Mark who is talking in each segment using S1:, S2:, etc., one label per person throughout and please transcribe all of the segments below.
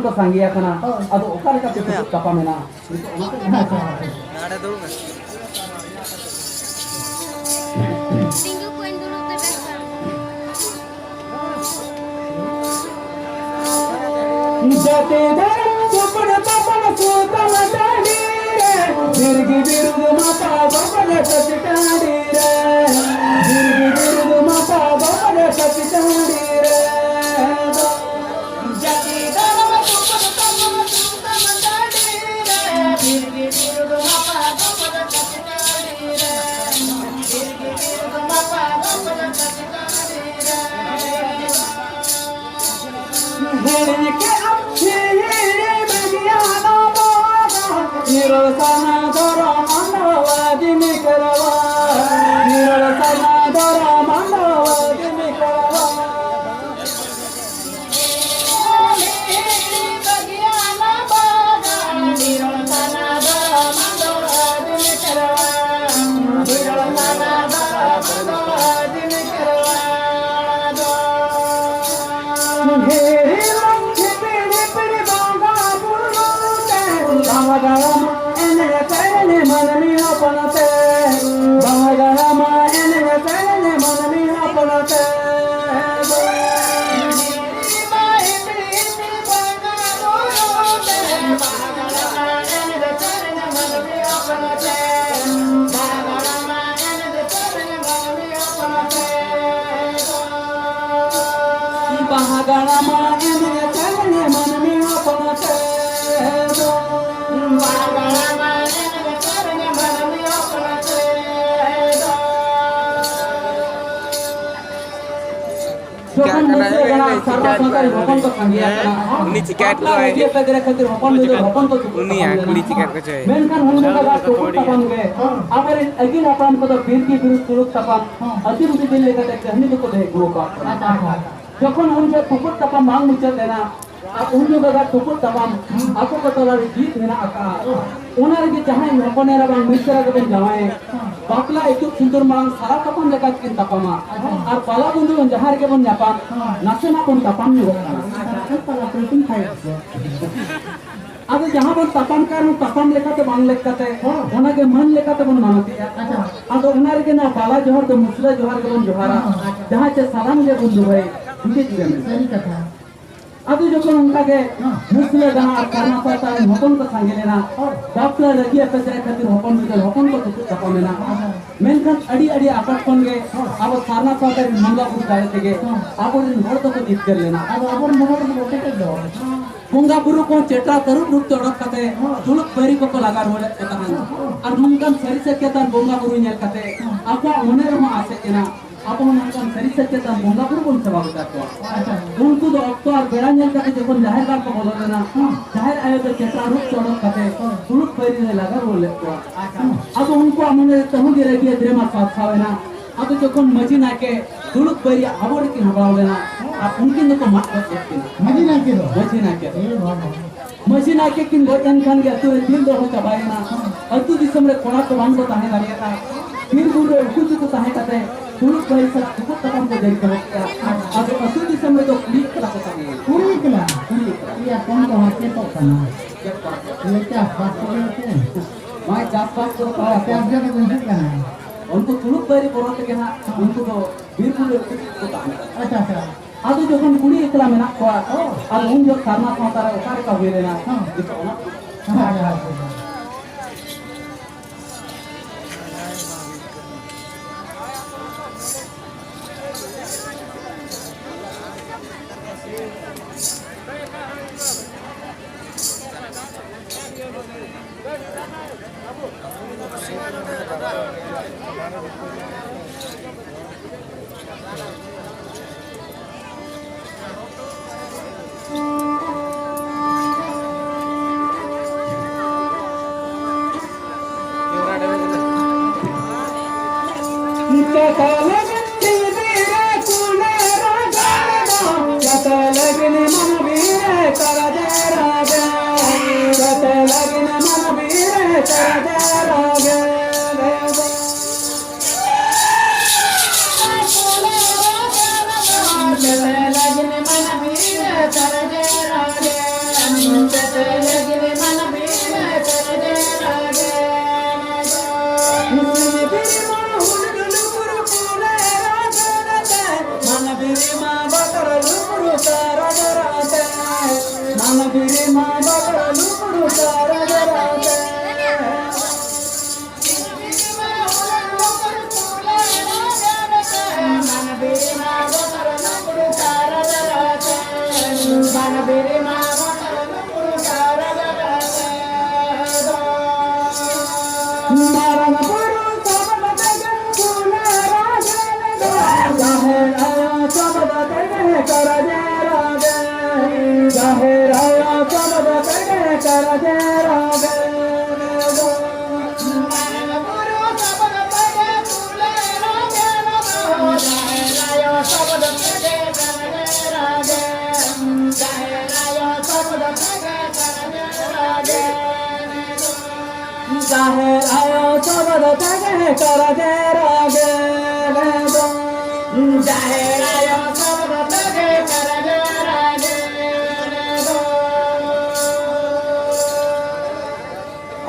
S1: तो सांगिया कना अदो ओका लेका ते कपा मेना
S2: ada dulu nggak?
S3: Tinggu poin dulu ke belakang.
S1: जाते धर्म सुपड़ पापन सुतम डाडी रे बिरगी बिरुग माता बापन सचटाडी रे बिरगी बिरुग माता बापन सचटाडी रे जाते धर्म सुपड़ पापन सुतम डाडी रे बिरगी बिरुग माता बापन सचटाडी रे बिरगी बिरुग माता बापन सचटाडी रे के निरसना दरा मानवादी निकरवा निरसना दरा मानवादी निकरवा बगियाना बागा निरसना दरा मानवादी निकरवा निरसना दरा मानवादी निकरवा घेरी लंघे पेड़े पेड़े बागा Bullo Bhagavama ene tene manami apnate Bhagavama ene tene manami apnate Mai priti bhagavate Bhagavama ene tene manami apnate Bhagavama ene tene manami apnate Bhagavama ene tene manami apnate
S2: Ini ciket tuh ay. Ini ya kuli ciket ko coy.
S1: Menkan hundu ka toput tapan ge. Agar agin apam ko bir ki birut tuluk tapan. Ati ruti dille ka kahni ko de guru ka. যখন উনকে টুকুর তাপাম মাং মুচে দেনা उन जगह टुकुर तमाम आपको कतला जीत है ना आका उनार के जहां नपने रा बांग मिस्रा के जमाए बाकला एक सुंदर मांग सारा तपन जगह के तपमा और पाला बंधु जहां के बन जापान नसे ना कोन तपन नहीं होता पाला प्रोटीन खाए अब जहां बन तपन कर तपन लेका ते बांग लेका ते ओना के मन लेका ते बन मानती अच्छा अब उनार के ना पाला जोहर के मुसला जोहर के बन जोहरा जहां से सलाम के बंधु भाई ठीक है सही कथा अभी जो कोन उनका के मुस्लिम जहां करना पड़ता है हुकम को सांगे ना डॉक्टर लगी अपने खातिर हुकम को तो तपा मेना मेनकन अड़ी अड़ी आपट कोन गे अब सारना पड़ता है मंगला को जाए थे अब उन मोड़ तो को दिख कर लेना अब अपन मोड़ को बोलते के दो मंगा गुरु को चेटा करू रूप तोड़क कते तुलक पेरी को लगा रोले एतन और मंगन सरी से केतन मंगा गुरु नेल कते आपा ओने रमा आसे केना आप उनका सरी सच्चे ता मंगा गुरु कौन सेवा करते अच्छा उनको तो अब तो बेड़ा नेल का जब जाहिर बात को बोलो ना जाहिर आए तो चेता रूप चढ़ो कते तुलुक पैरी ने लगा बोले तो अब उनको हमने तहु गिरे की द्रेमा साथ खावे ना अब जो कौन मजी ना के तुलुक पैरी आबोड़ की हवावे ना आप उनकी ने तो मत करते मजी ना के मजी ना के किन वचन खान के तो दिल दो चबाए ना अतु दिसमरे कोना तो वांगो ताहे लारिया फिर गुरु कुछ तो ताहे कते तुलुक पैरी सब कुछ तपन को देख कर अब अतु दिसमरे तो क्लिक करा सकता है पूरी कला या कौन को हाथ तो करना ये क्या बात कर रहे हैं मैं जात बात करो तो आप जगह नहीं करना है उनको तुलुक पैरी बोलते के ना उनको तो बिल्कुल अच्छा अच्छा अब जो कौन कुड़ी इतला में ना को अब उन जो करना होता है उतारे का हुए ना देखो ना बिरे माँ बाबा लुकुरु तारा जराते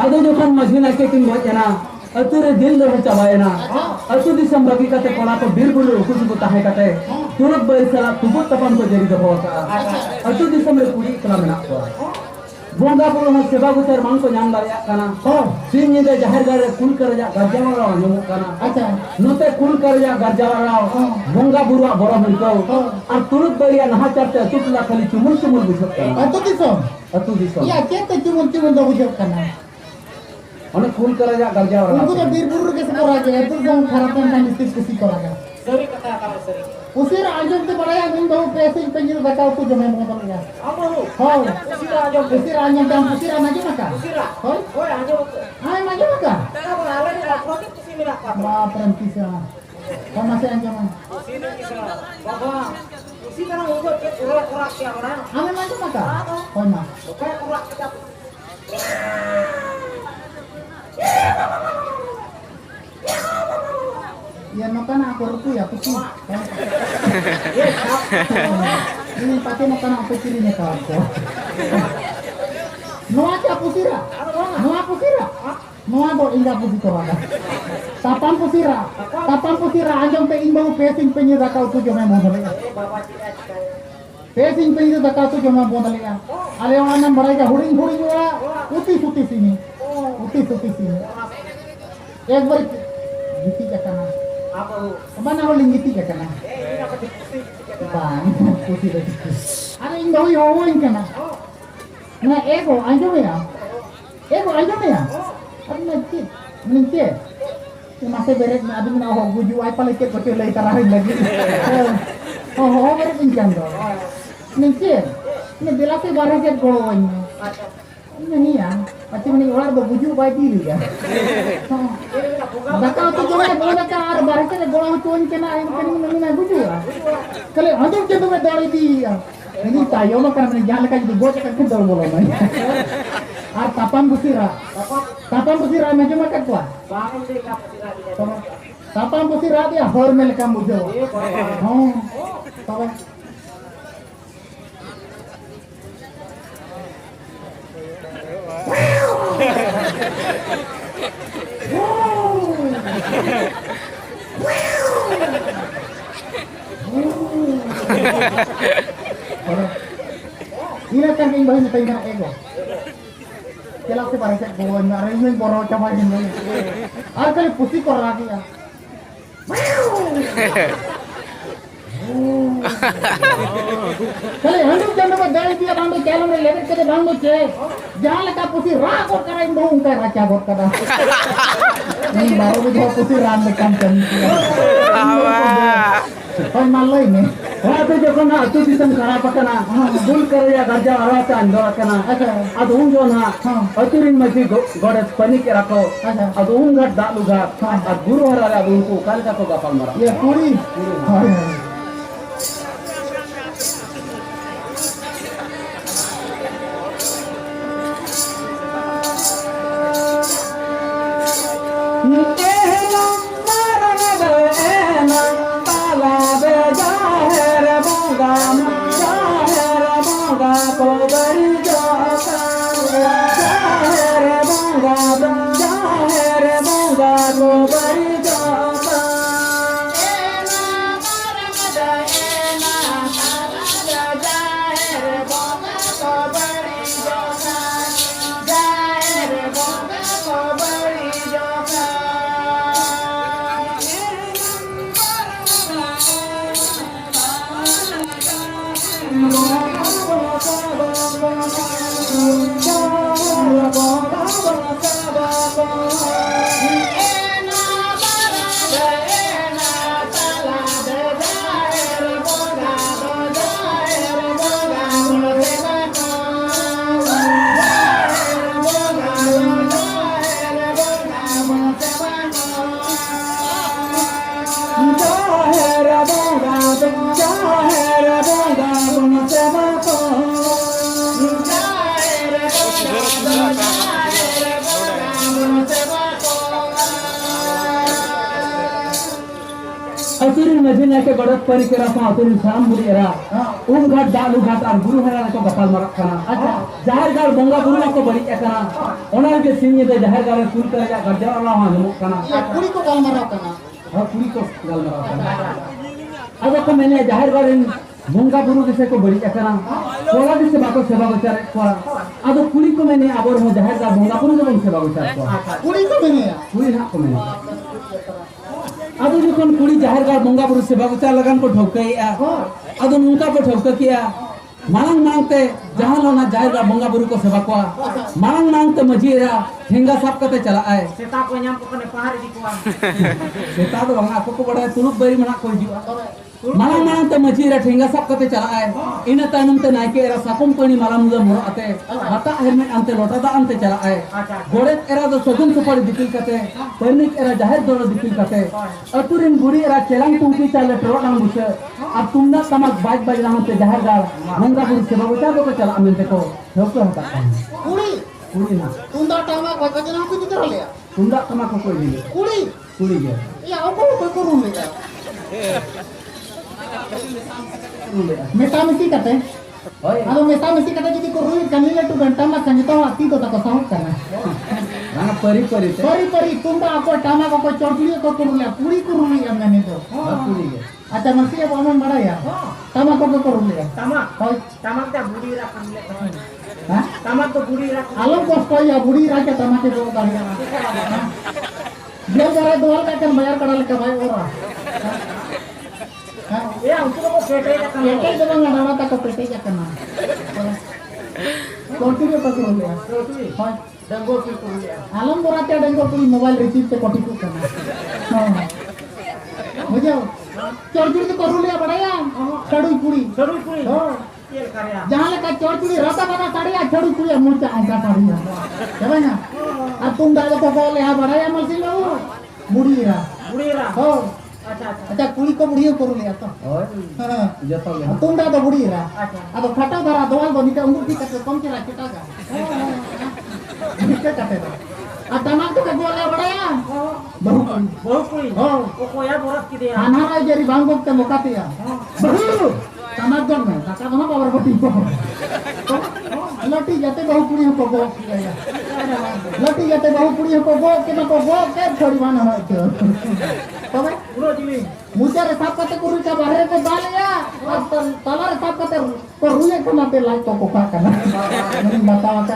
S1: अदो जोखन मशीन आके किन बचना अतुरे दिल दो चबायना अतु दिसम बगी कते कोला को बीर बुलु कुछ को ताहे कते तुरक बैल सला तुबुत तपन को जरी दो होता अतु दिसम रे कुड़ी कला मेना को बोंगा बुलु हम सेवा गुतर मांग को नाम दारिया काना सिन निदे जाहिर गारे कुल कर जा गरजावा नमु काना अच्छा नोते कुल कर जा गरजावा बोंगा बुरुआ बरो मिलको और तुरक बैया नहा चरते तुतला खाली चुमुल चुमुल बुझत अतु दिसम
S4: या केते चुमुल चुमुल दो बुझत काना
S1: अने कुल कर जा गरजावा
S4: उनको तो बीर बुरु के से करा के तो जो खराब का मिस्टेक कुछ करा के
S2: सरी कथा का सरी
S4: उसी आजम से बड़ा दिन दो पैसे पे ये बताओ तो जो मैं बोल रहा
S2: अब हो
S4: हां
S2: उसी राजो
S4: उसी आजम का उसी राजम का
S2: उसी
S4: हां
S2: ओए आजो
S4: हां आजम का
S2: तेरा बोले रे राखो कि उसी में रखा
S4: बाप रे किसा कौन से आजम
S2: उसी ने किसा बाबा उसी तरह होगा के पूरा पूरा क्या बना
S4: हमें आजम का कौन ना
S2: तो क्या पूरा क्या
S4: ya makan aku rupu ya putih ini pakai makan apa cirinya kawan noa apa pusira noa pusira noa bo indah putih korada tapan pusira anjong pe imbau pesing penyira kau tu jomai modal ya pesing penyira kau tu jomai modal ya ale orang mereka huring ya uti sini एक बार गीती का करना
S2: आप हो
S4: mana ho lingiti ka kana
S2: ini apa di
S4: bang puti lagi ada ing dawi ho ing kana na ego anjo ya apa nanti nanti masih beret na abin na ho guju ay pala ke ko lay tarahin lagi ho beret ing kan do nanti ini bilase barang ke golong ini ya pasti meni ular do guju bay dili ya Bakal tu jangan boleh kar barang ke golong tuan kena air kena meni guju ya kalau ada ke tu dari dia ini tayo makan meni jalan kan itu bocah kan kedor bolong mai ar tapan busira macam makan tua
S2: bangun deh kap tidak
S4: tapan busira dia hor mel kam bujo tahu Ini kan yang bahan tayo na ego. Kailangan ko para sa buwan na rin yung boro chama din mo. Kali pusi ko lagi ya. Kali handuk jangan ba dari dia bandu kalau mere level ke bandu che. Jangan leka pusi ra ko karain dong ka racha bot kada. Ini baru dia pusi ran dekan kan. Kau malai ni.
S1: वहाँ पे जो ना अतु दिसम खराब पकना bull कर या गरजा आवाता अंदर कना ಅದು जो ना अतुरिन मसी गोड़े पनी के रखो ಅದು घट दालुगा और गुरु हरा ಅದು उनको काल का को गफल मरा
S4: ये पूरी
S1: ना के गड़त परी के रसा अतुल शाम बुरी एरा उन घाट दालू घाट और गुरु हरा को गपाल मरक कना अच्छा जाहिर गाल बंगा बुरु को बड़ी एकना ओना के सिंह दे जाहिर गाल कुल कर जा गजर वाला हां जमो कना
S4: ये कुड़ी को गाल मारा कना
S1: हां कुड़ी को गाल मरक कना अब को मैंने जाहिर गाल बंगा बुरु के से को बड़ी एकना कोला के सेवा को सेवा विचार को अब कुड़ी को मैंने आबर हो जाहिर गाल बंगा बुरु के सेवा विचार को
S4: कुड़ी को मैंने
S1: कुड़ी ना को मैंने अब जखन कुड़ी जाहिर गाल बंगा बुरु सेवा विचार लगन को ठोकैया अब उनका को ठोक किया मांग मांगते जहां लोना जाहिर गाल बंगा बुरु को सेवा को मांग मांगते मजीरा ठेंगा साफ करते चला आए
S4: सेता को नाम को ने पहाड़ दी को
S1: सेता तो बंगा को बड़ा तुरुक बरी मना को हिजुआ मांग मांगते मजीरा ठेंगा साफ करते चला आए इन तायनम ते नायके एरा साकुम कोनी माला मुदा मोर आते हता हेलमेट अंते लोटा दा अंते चला आए गोड़े एरा दो सगुन सुपारी दिकिल करते परनिक एरा जाहिर दोनो दिकिल करते अतुरिन बुरी एरा चेलांग तुंकी चाले ट्रोट नाम मुसे अब तुमना तमक बाज बाज रहा ते जाहिर गाल मंगा बुरी सेवा बचा दो को चला अमिनते को ठोक होता
S4: कुड़ी
S1: कुड़ी ना
S4: तुंदा टामा को बजना को दितर ले
S1: तुंदा तमक को कोई नहीं
S4: कुड़ी
S1: कुड़ी गया
S4: ये आओ को करू ले मेटा मिसी करते
S1: ओए
S4: आलो मेटा मिसी करते जदी को रुई कनीले टू घंटा में संगीता आती तो तक साउंड करना
S1: राना परी परी ते
S4: परी परी तुंदा आपको टामा को चोटली को करू ले पूरी करू ले हमने तो
S1: कुड़ी गया
S4: अच्छा मसी अब हम बड़ा या टामा को करू ले
S5: Tama,
S4: होय
S5: tama ta budi ra kan le.
S4: हां
S5: Tama to budi ra.
S4: आलो को या बुढ़ी रा के टामा के दो गाड़ी जो जरा दोल का कन बाजार कड़ा ले भाई और हां
S5: Ya, untuk ko pete ra kan.
S4: एक जगह ना डाला तक पेटे जा करना कोटी में पकड़ लिया होय
S5: Danggo ki ko ya.
S4: आलम बोराते डंगो पूरी मोबाइल रिसीव से कोटी को करना हां मुझे चोरचुड़ी तो करू लिया बड़ा या चढ़ुई पूरी
S5: Saru puri.
S4: हो
S5: Ye karya.
S4: जहां लगा चोरचुड़ी राता बना साड़ी या चढ़ुई पूरी मुंचा आंका साड़ी है ना अब तुम दादा को बोले हां बड़ा या मलसी बाबू बुढ़ी रा
S5: Budi ra.
S4: हो
S5: Acha acha.
S4: अच्छा कुड़ी को बुढ़ियो करू लिया तो
S1: ओए
S4: हां
S1: जतो गया
S4: तुम दादा बुढ़ी रा
S5: Acha.
S4: अब फटा धरा दोल बनी के अंगूठी के कम के रखता का नीचे कटेगा अब टमाटर तो बोले बड़ा या बहु
S5: Bahu puri.
S4: हो
S5: O ko ya borat ki dia.
S4: खाना रा जेरी बांगो के मोकाते या बहु टमाटर में काका बना पावर बटी को लटी जाते बहु पुड़ी को गो लटी जाते बहु पुड़ी को गो के ना को गो के छोड़ी बना है तो तबे
S5: Bro jili.
S4: मुझे रे साफ करते कुरी का बाहर को डाल या और तला रे साफ करते को रुए को ना पे लाई तो को का करना बतावा का